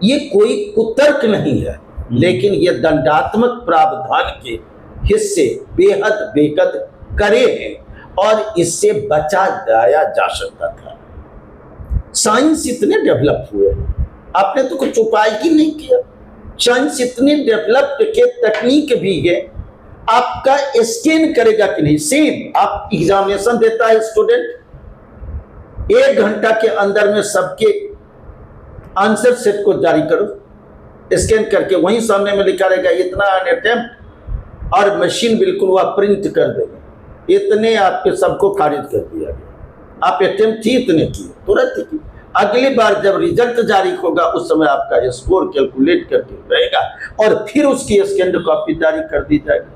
ये कोई कुतर्क नहीं है, लेकिन ये दंडात्मक प्रावधान के हिस्से बेहद बेकद करे हैं और इससे बचा जाया जा सकता था। साइंस इतने डेवलप हुए, आपने तो कुछ उपाय ही नहीं किया। साइंस इतने डेवलप्ड के तकनीक भी है, आपका स्कैन करेगा कि नहीं। सेम आप एग्जामिनेशन देता है स्टूडेंट, 1 घंटा के अंदर में सबके आंसर सेट को जारी करो, स्कैन करके वहीं सामने में लिखा रहेगा इतना एन अटेम्प्ट, और मशीन बिल्कुल वह प्रिंट कर देगा इतने आपके सबको खारिज कर दिया गया। आप अटेम्प्ट ही इतने किए, तुरंत किए। अगली बार जब रिजल्ट जारी होगा उस समय आपका स्कोर कैलकुलेट करके रहेगा और फिर उसकी स्कैन कॉपी जारी कर दी जाएगी।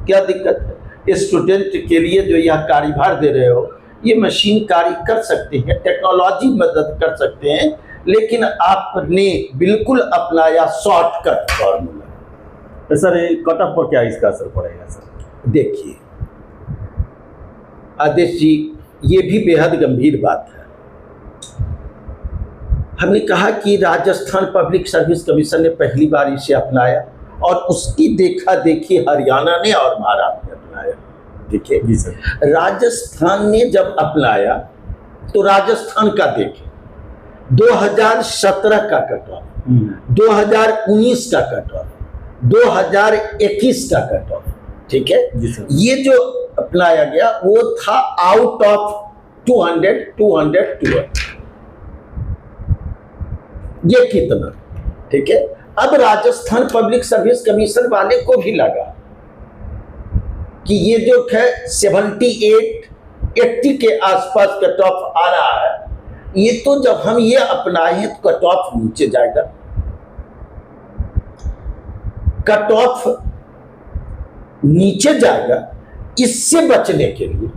क्या दिक्कत है? स्टूडेंट के लिए जो यह कार्यभार दे रहे हो, ये मशीन कार्य कर सकते हैं, टेक्नोलॉजी मदद कर सकते हैं, लेकिन आपने बिल्कुल अपनाया शॉर्टकट फॉर्मूला। तो सर ये कट ऑफ पर क्या इसका असर पड़ेगा सर? देखिए आदेश जी, ये भी बेहद गंभीर बात है। हमने कहा कि राजस्थान पब्लिक सर्विस कमीशन ने पहली बार इसे अपनाया और उसकी देखा देखी हरियाणा ने और महाराष्ट्र ने अपनाया। देखिए जी सर, राजस्थान ने जब अपनाया तो राजस्थान का देखें 2017 का कट ऑफ, 2019 का कट ऑफ, 2021 का कट ऑफ, ठीक है। ये जो अपनाया गया वो था आउट ऑफ 200 ये कितना, ठीक है। अब राजस्थान पब्लिक सर्विस कमीशन वाले को भी लगा कि ये जो है 78-80 के आसपास कट ऑफ आ रहा है, ये तो जब हम ये अपनाएं तो कट ऑफ नीचे जाएगा। कट ऑफ नीचे जाएगा, इससे बचने के लिए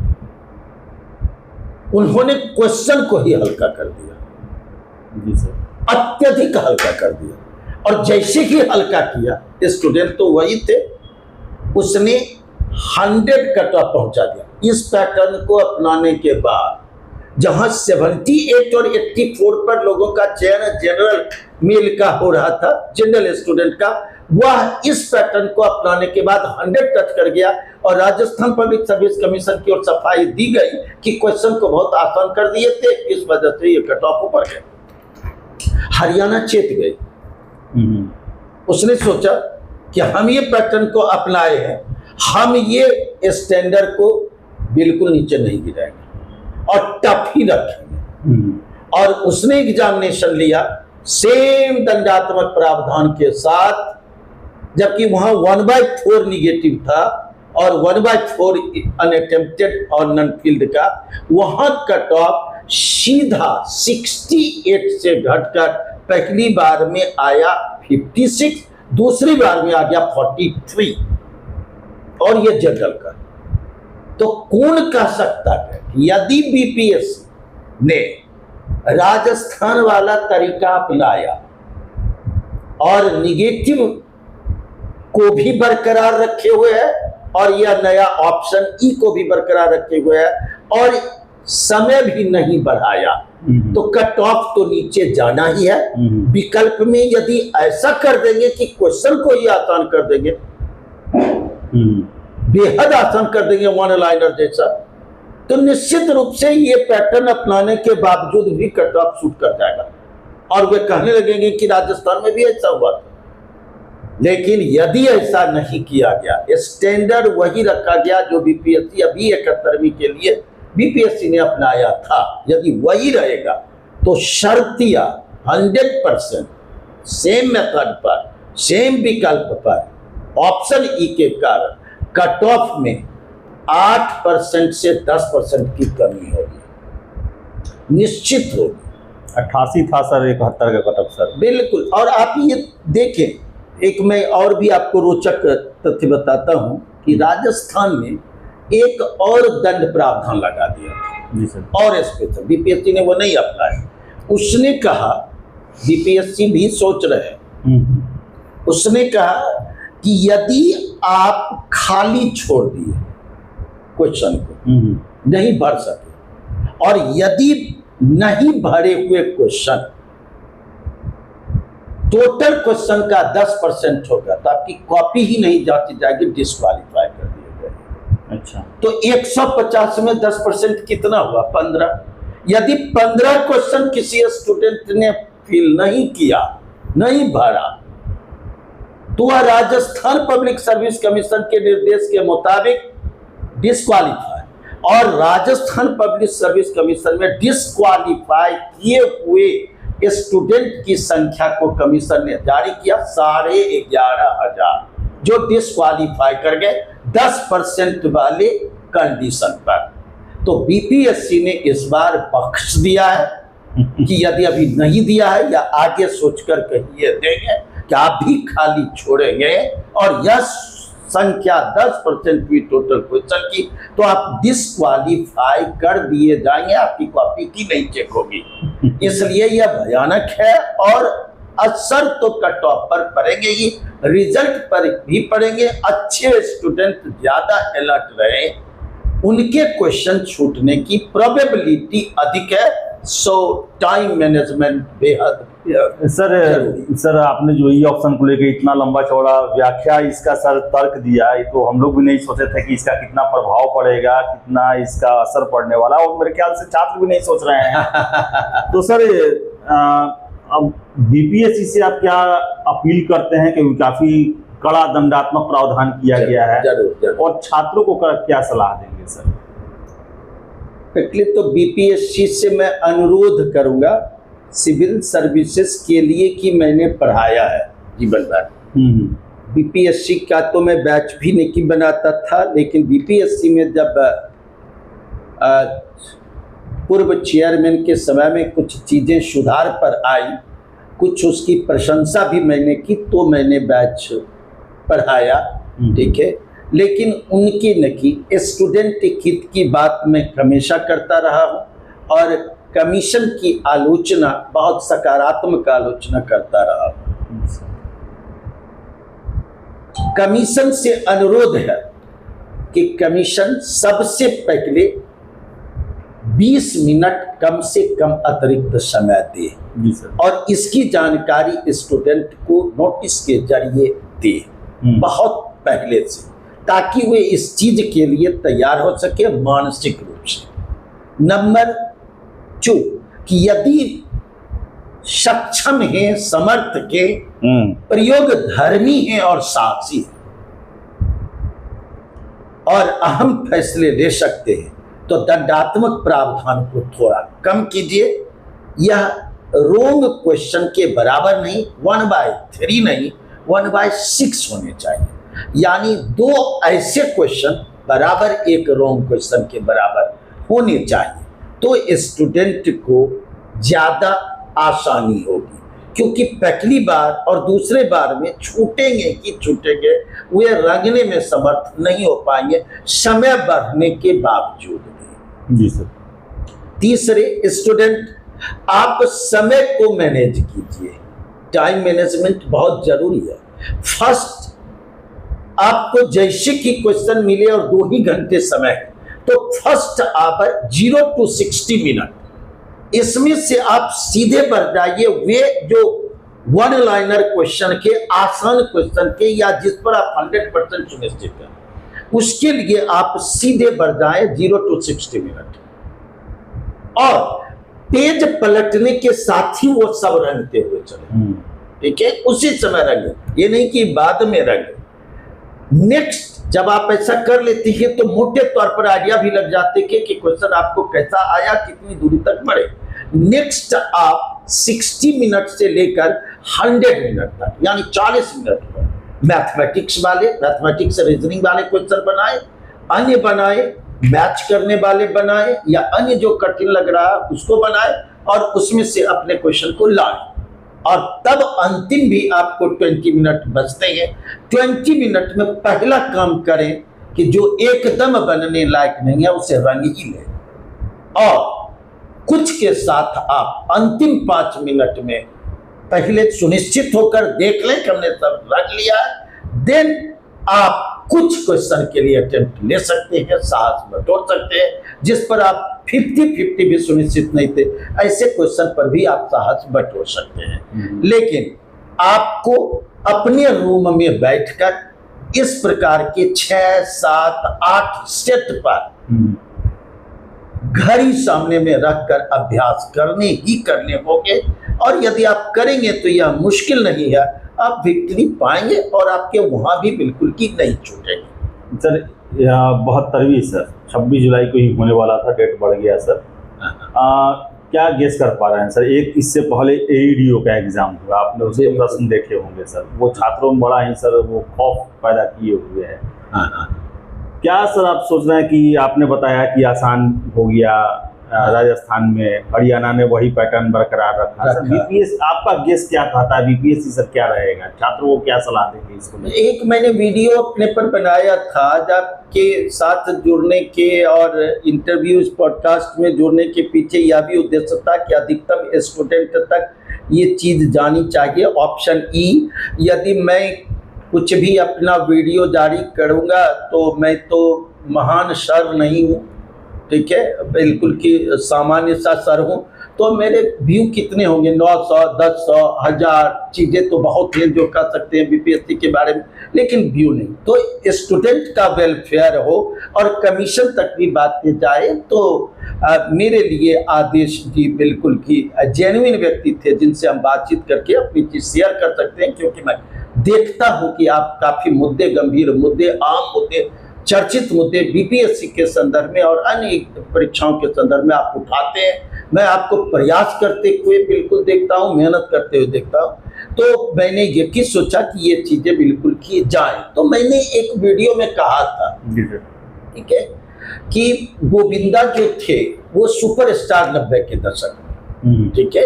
उन्होंने क्वेश्चन को ही हल्का कर दिया। जी सर, अत्यधिक हल्का कर दिया, और जैसे ही हल्का किया स्टूडेंट तो वही थे, उसने 100 कट ऑफ पहुंचा दिया। इस पैटर्न को अपनाने के बाद जहां 78 और 84 पर लोगों का चयन जनरल मेल का हो रहा था, जनरल स्टूडेंट का, वह इस पैटर्न को अपनाने के बाद 100 टच कर गया और राजस्थान पब्लिक सर्विस कमीशन की ओर सफाई दी गई कि क्वेश्चन को बहुत आसान कर दिए थे, इस वजह से ये कट ऑफ ऊपर गए। हरियाणा चेत गई, उसने सोचा कि हम ये पैटर्न को अपनाए हैं, हम ये स्टैंडर्ड को बिल्कुल नीचे नहीं गिराएंगे और टफ ही रखेंगे। और उसने एग्जामिनेशन लिया सेम दंडात्मक प्रावधान के साथ, जबकि वहां 1/4 निगेटिव था और 1/4 अनअटेम्प्टेड और नन फील्ड का, वहां कट ऑफ सीधा 68 से घटकर पहली बार में आया 56, दूसरी बार में आ गया 43, और ये जनरल का। तो कौन कह सकता है यदि बीपीएससी ने राजस्थान वाला तरीका अपनाया और निगेटिव को भी बरकरार रखे हुए है और यह नया ऑप्शन ई को भी बरकरार रखे हुए है और समय भी नहीं बढ़ाया। तो कट ऑफ तो नीचे जाना ही है। विकल्प में यदि ऐसा कर देंगे कि क्वेश्चन को ही आसान कर देंगे, बेहद आसान कर देंगे वन लाइनर जैसा, तो निश्चित रूप से ये पैटर्न अपनाने के बावजूद भी कट ऑफ शूट कर जाएगा और वे कहने लगेंगे कि राजस्थान में भी ऐसा हुआ था। लेकिन यदि ऐसा नहीं किया गया, स्टैंडर्ड वही रखा गया जो बीपीएससी अभी 71वीं के लिए बीपीएससी ने अपनाया था, यदि वही रहेगा तो शर्तिया 100% सेम मेथड पर, सेम विकल्प पर ऑप्शन ई के कारण कट ऑफ में 8% से 10% की कमी होगी, निश्चित होगी। 88 था सर, 71 का कट ऑफ सर। बिल्कुल। और आप ये देखें, एक मैं और भी आपको रोचक तथ्य बताता हूं कि राजस्थान में एक और दंड प्रावधान लगा दिया जी सर, और स्पेशल बीपीएससी ने वो नहीं अपनाया। उसने कहा, बीपीएससी भी सोच रहे हैं, उसने कहा कि यदि आप खाली छोड़ दिए क्वेश्चन को, नहीं भर सके, और यदि नहीं भरे हुए क्वेश्चन टोटल क्वेश्चन का 10% होगा तो आपकी कॉपी ही नहीं जांची जाएगी, डिस्क्वालीफाई कर दिया जाएगा। अच्छा, तो 150 में 10% कितना हुआ? 15। यदि 15 क्वेश्चन किसी स्टूडेंट ने फिल नहीं किया, नहीं भरा, तो वह राजस्थान पब्लिक सर्विस कमीशन के निर्देश के मुताबिक डिस्क्वालीफाई, और राजस्थान पब्लिक सर्विस कमीशन में डिस्क्वालीफाई किए हुए स्टूडेंट की संख्या को कमीशन ने जारी किया 11,500, जो डिस्क्वालीफाई कर गए 10% वाले कंडीशन पर। तो बीपीएससी ने इस बार बख्श दिया है कि यदि अभी नहीं दिया है या आगे सोचकर कहीं ये देंगे कि आप भी खाली छोड़ेंगे और यह संख्या 10% हुई टोटल क्वेश्चन की, तो आप डिस्क्वालीफाई कर दिए जाएंगे, आपकी कॉपी की नहीं चेक होगी। इसलिए यह भयानक है और असर तो कट ऑफ पर पड़ेंगे ही, रिजल्ट पर भी पड़ेंगे। अच्छे स्टूडेंट ज्यादा अलर्ट रहे, उनके क्वेश्चन छूटने की प्रोबेबिलिटी अधिक है। सो टाइम मैनेजमेंट बेहद सर आपने जो ई ऑप्शन को लेकर इतना लंबा चौड़ा व्याख्या, इसका सर तर्क दिया, ये तो हम लोग भी नहीं सोचे थे कि इसका कितना प्रभाव पड़ेगा, कितना इसका असर पड़ने वाला, और मेरे ख्याल से छात्र भी नहीं सोच रहे हैं। तो सर अब बीपीएससी से आप क्या अपील करते हैं? कि काफी कड़ा दंडात्मक प्रावधान किया गया है, जरूर। और छात्रों को क्या सलाह देंगे सर? पहले तो बीपीएससी से मैं अनुरोध करूंगा सिविल सर्विसेज के लिए कि मैंने पढ़ाया है जीवन भर। बीपीएससी का तो मैं बैच भी नहीं बनाता था, लेकिन बीपीएससी में जब पूर्व चेयरमैन के समय में कुछ चीज़ें सुधार पर आई, कुछ उसकी प्रशंसा भी मैंने की, तो मैंने बैच पढ़ाया, ठीक है। लेकिन उनकी न की स्टूडेंट हित की बात मैं हमेशा करता रहा हूँ और कमीशन की आलोचना, बहुत सकारात्मक आलोचना करता रहा हूँ। कमीशन से अनुरोध है कि कमीशन सबसे पहले 20 मिनट कम से कम अतिरिक्त समय दे और इसकी जानकारी स्टूडेंट को नोटिस के जरिए दे बहुत पहले से, ताकि वे इस चीज के लिए तैयार हो सके मानसिक रूप से। नंबर 2 कि यदि सक्षम है, समर्थ के, प्रयोग धर्मी है और साहसी है और अहम फैसले ले सकते हैं, तो दंडात्मक प्रावधान को थोड़ा कम कीजिए। यह रोंग क्वेश्चन के बराबर नहीं, 1/3 नहीं, 1/6 होने चाहिए। यानी 2 ऐसे क्वेश्चन बराबर एक रोंग क्वेश्चन के बराबर होने चाहिए, तो स्टूडेंट को ज़्यादा आसानी होगी। क्योंकि पहली बार और दूसरे बार में छूटेंगे कि छूटेंगे, वे रंगने में समर्थ नहीं हो पाएंगे समय बढ़ने के बावजूद भी। जी सर। तीसरे, स्टूडेंट आप समय को मैनेज कीजिए, टाइम मैनेजमेंट बहुत जरूरी है। फर्स्ट, आपको जैसे कि क्वेश्चन मिले और 2 ही घंटे समय है, तो फर्स्ट आप 0 to 60 मिनट, इसमें से आप सीधे बढ़ जाइए वे जो वन लाइनर क्वेश्चन के, आसान क्वेश्चन के, या जिस पर आप 100% सुनिश्चित हैं, उसके लिए आप सीधे बढ़ जाए 0 to 60 मिनट। और पेज पलटने के साथ ही वो सब रंगते हुए चले, ठीक है, उसी समय रंगे, ये नहीं कि बाद में रंगे। नेक्स्ट, जब आप ऐसा कर लेते हैं तो मोटे तौर पर आइडिया भी लग जाते हैं कि क्वेश्चन आपको कैसा आया, कितनी दूरी तक बढ़े। नेक्स्ट, आप 60 मिनट से लेकर 100 मिनट तक, यानी 40 मिनट पर मैथमेटिक्स वाले, मैथमेटिक्स रीजनिंग वाले क्वेश्चन बनाए, अन्य बनाए, मैच करने वाले बनाए, या अन्य जो कठिन लग रहा है उसको बनाए, और उसमें से अपने क्वेश्चन को लाए। और तब अंतिम भी आपको 20 मिनट बचते हैं। 20 मिनट में पहला काम करें कि जो एकदम बनने लायक नहीं है उसे रंग ही लें, और कुछ के साथ आप अंतिम 5 मिनट में पहले सुनिश्चित होकर देख लें कि हमने सब रंग लिया है। देन आप कुछ क्वेश्चन के लिए अटेम्प्ट ले सकते हैं, साहस बटोर सकते हैं, जिस पर आप 50-50 भी सुनिश्चित नहीं थे, ऐसे क्वेश्चन पर भी आप साहस बटोर सकते हैं। लेकिन आपको अपने रूम में बैठकर इस प्रकार के 6, 7, 8 सेट पर घड़ी सामने में रखकर अभ्यास करने होंगे, और यदि आप करेंगे तो यह मुश्किल नहीं है, आप विक्ट्री पाएंगे और आपके वहां भी बिल्कुल की नहीं छूटेगी। सर, यह 72वीं सर 26 जुलाई को ही होने वाला था, डेट बढ़ गया सर। क्या गेस कर पा रहे हैं सर? एक इससे पहले एईडीओ का एग्जाम हुआ, आपने उसके प्रश्न देखे होंगे सर, वो छात्रों में बड़ा ही सर वो खौफ पैदा किए हुए हैं। क्या सर आप सोच रहे हैं कि आपने बताया कि आसान हो गया राजस्थान में, हरियाणा ने वही पैटर्न बरकरार रखा, सर बीपीएस आपका गेस क्या कहता है? बीपीएससी सर क्या रहेगा, छात्रों को क्या सलाह देंगे इसको? एक मैंने वीडियो अपने पर बनाया था आपके साथ जुड़ने के और इंटरव्यूज पॉडकास्ट में जुड़ने के पीछे यह भी उद्देश्य था कि अधिकतम स्टूडेंट तक ये चीज़ जानी चाहिए। ऑप्शन ई, यदि मैं कुछ भी अपना वीडियो जारी करूँगा तो मैं तो महान सर नहीं हूँ, ठीक है, बिल्कुल कि सामान्य सा सर हूँ, तो मेरे व्यू कितने होंगे? 900, 1000, 1000 चीज़ें तो बहुत हैं जो कह सकते हैं बीपीएससी के बारे में, लेकिन व्यू नहीं। तो स्टूडेंट का वेलफेयर हो और कमीशन तक भी बातें जाए तो मेरे लिए आदेश जी बिल्कुल कि जेन्युइन व्यक्ति थे जिनसे हम बातचीत करके अपनी चीज़ शेयर कर सकते हैं, क्योंकि मैं देखता हूँ कि आप काफ़ी मुद्दे, गंभीर मुद्दे, आम मुद्दे, चर्चित मुद्दे बीपीएससी के संदर्भ में और अन्य परीक्षाओं के संदर्भ में आप उठाते हैं। मैं आपको प्रयास करते हुए बिल्कुल देखता हूँ, मेहनत करते हुए देखता हूँ। तो मैंने ये कि सोचा कि ये चीज़ें बिल्कुल की जाएं। तो मैंने एक वीडियो में कहा था, ठीक है, कि गोविंदा जो थे वो सुपरस्टार 90 के दशक में, ठीक है,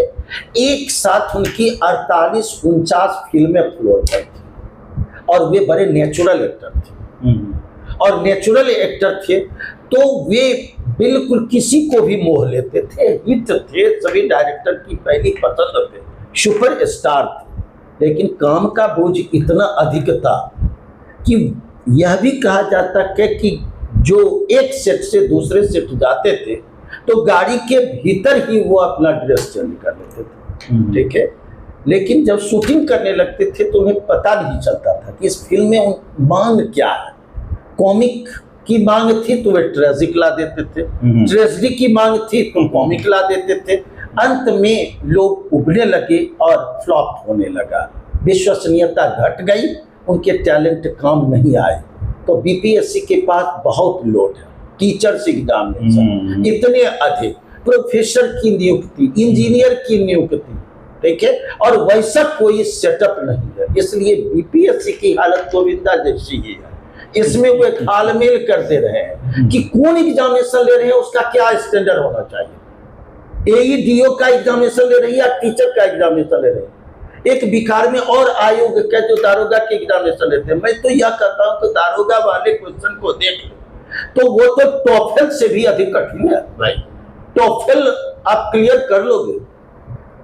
एक साथ उनकी 48-49 फिल्में फ्लोर पर थी, और वे बड़े नेचुरल एक्टर थे। और नेचुरल एक्टर थे तो वे बिल्कुल किसी को भी मोह लेते थे, हिट थे, सभी डायरेक्टर की पहली पसंद थे, सुपर स्टार थे। लेकिन काम का बोझ इतना अधिक था कि यह भी कहा जाता है कि जो एक सेट से दूसरे सेट जाते थे तो गाड़ी के भीतर ही वो अपना ड्रेस चेंज कर लेते थे, ठीक है, लेकिन जब शूटिंग करने लगते थे तो उन्हें पता नहीं चलता था कि इस फिल्म में मांग क्या है। कॉमिक की मांग थी तो वे ट्रेजिक ला देते थे, ट्रेजिडी की मांग थी तो कॉमिक ला देते थे। अंत में लोग उबलने लगे और फ्लॉप होने लगा, विश्वसनीयता घट गई, उनके टैलेंट काम नहीं आए। तो बीपीएससी के पास बहुत लोड है, टीचर्स एग्जामिनेशन इतने अधिक, प्रोफेसर की नियुक्ति, इंजीनियर की नियुक्ति, ठीक है, और वैसा कोई सेटअप नहीं है। इसलिए बीपीएससी की हालत गोविंदा जैसी ही है। इसमें वो एक तालमेल करते रहे हैं कि कौन एग्जामिनेशन ले रहे हैं, उसका क्या स्टैंडर्ड होना चाहिए। एईडीओ का एग्जामिनेशन ले रही है या टीचर का एग्जामिनेशन ले रहे हैं। एक बिहार में और आयोग का जो दारोगा के एग्जामिनेशन लेते हैं, मैं तो यह कहता हूँ कि दारोगा वाले क्वेश्चन को देख लो तो वो तो टॉफेल से भी अधिक कठिन है भाई। टॉफेल आप क्लियर कर लोगे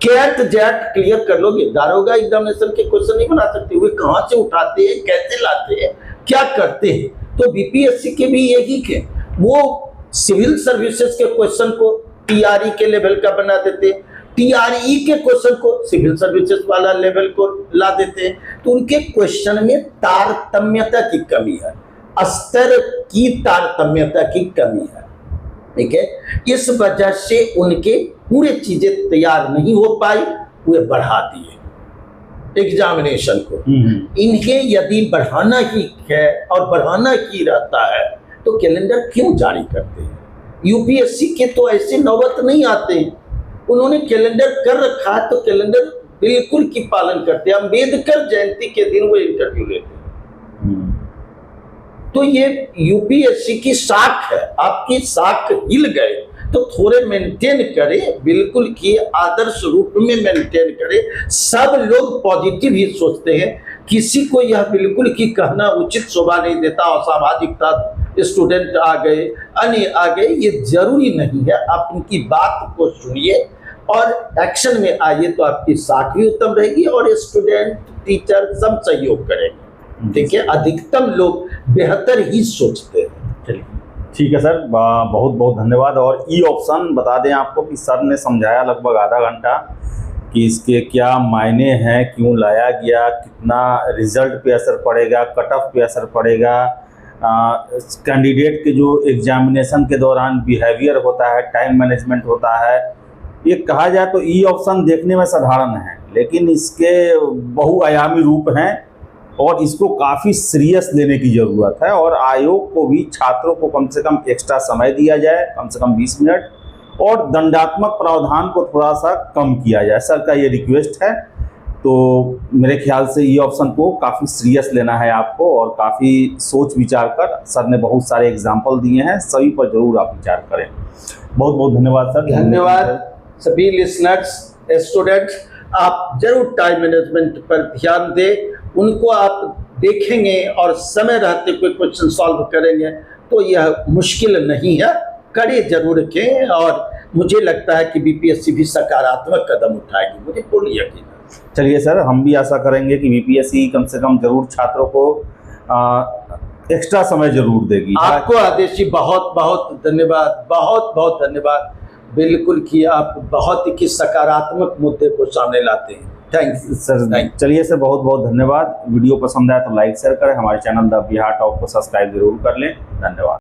कैट जैट क्लियर कर लोगे, दारोगा एग्जामिनेशन के क्वेश्चन नहीं बना सकते, वे कहां से उठाते हैं, कैसे लाते हैं, क्या करते हैं। तो बीपीएससी के भी यही के वो सिविल सर्विसेज के क्वेश्चन को टीआरई के लेवल का बना देते हैं, टीआरई के क्वेश्चन को सिविल सर्विसेज वाला लेवल को ला देते हैं। तो उनके क्वेश्चन में तारतम्यता की कमी है, स्तर की तारतम्यता की कमी है, ठीक है। इस वजह से उनके पूरे चीजें तैयार नहीं हो पाई, वे बढ़ा दिए एग्जामिनेशन को। इन्हें यदि बढ़ाना ही है और बढ़ाना ही रहता है तो कैलेंडर क्यों जारी करते हैं। यूपीएससी के तो ऐसे नौबत नहीं आते हैं, उन्होंने कैलेंडर कर रखा है तो कैलेंडर बिल्कुल की पालन करते हैं। अम्बेडकर जयंती के दिन वो इंटरव्यू लेते हैं। तो ये यूपीएससी की साख है, आपकी साख हिल गए तो थोड़े मेंटेन करें, बिल्कुल की आदर्श रूप में मेंटेन करें। सब लोग पॉजिटिव ही सोचते हैं, किसी को यह बिल्कुल की कहना उचित शोभा नहीं देता असामाजिकता, स्टूडेंट आ गए, अन्य आ गए, ये जरूरी नहीं है। आप उनकी बात को सुनिए और एक्शन में आइए तो आपकी साख भी उत्तम रहेगी और स्टूडेंट टीचर सब सहयोग करेंगे, ठीक है। अधिकतम लोग बेहतर ही सोचते हैं। चलिए ठीक है सर, बहुत बहुत धन्यवाद। और ई ऑप्शन बता दें आपको कि सर ने समझाया लगभग आधा घंटा कि इसके क्या मायने हैं, क्यों लाया गया, कितना रिजल्ट पे असर पड़ेगा, कट ऑफ पे असर पड़ेगा, कैंडिडेट के जो एग्जामिनेशन के दौरान बिहेवियर होता है, टाइम मैनेजमेंट होता है। ये कहा जाए तो ई ऑप्शन देखने में साधारण है, लेकिन इसके बहुआयामी रूप हैं और इसको काफ़ी सीरियस लेने की ज़रूरत है। और आयोग को भी छात्रों को कम से कम एक्स्ट्रा समय दिया जाए, कम से कम 20 मिनट, और दंडात्मक प्रावधान को थोड़ा सा कम किया जाए, सर का ये रिक्वेस्ट है। तो मेरे ख्याल से ये ऑप्शन को काफ़ी सीरियस लेना है आपको, और काफ़ी सोच विचार कर, सर ने बहुत सारे एग्जाम्पल दिए हैं, सभी पर जरूर आप विचार करें। बहुत बहुत धन्यवाद सर। धन्यवाद सभी लिसनर्स, स्टूडेंट्स, आप जरूर टाइम मैनेजमेंट पर ध्यान दें, उनको आप देखेंगे और समय रहते कोई क्वेश्चन सॉल्व करेंगे तो यह मुश्किल नहीं है, करे जरूर के। और मुझे लगता है कि बीपीएससी भी सकारात्मक कदम उठाएगी, मुझे पूर्ण यकीन है। चलिए सर, हम भी आशा करेंगे कि बीपीएससी कम से कम जरूर छात्रों को एक्स्ट्रा समय जरूर देगी। आपको आदेश जी बहुत बहुत धन्यवाद, बहुत बहुत धन्यवाद। बिल्कुल कि आप बहुत ही सकारात्मक मुद्दे को सामने लाते हैं। Thanks sir. चलिए सर, बहुत बहुत धन्यवाद। वीडियो पसंद आया तो लाइक शेयर करें, हमारे चैनल द बिहार टॉप को सब्सक्राइब जरूर कर लें। धन्यवाद।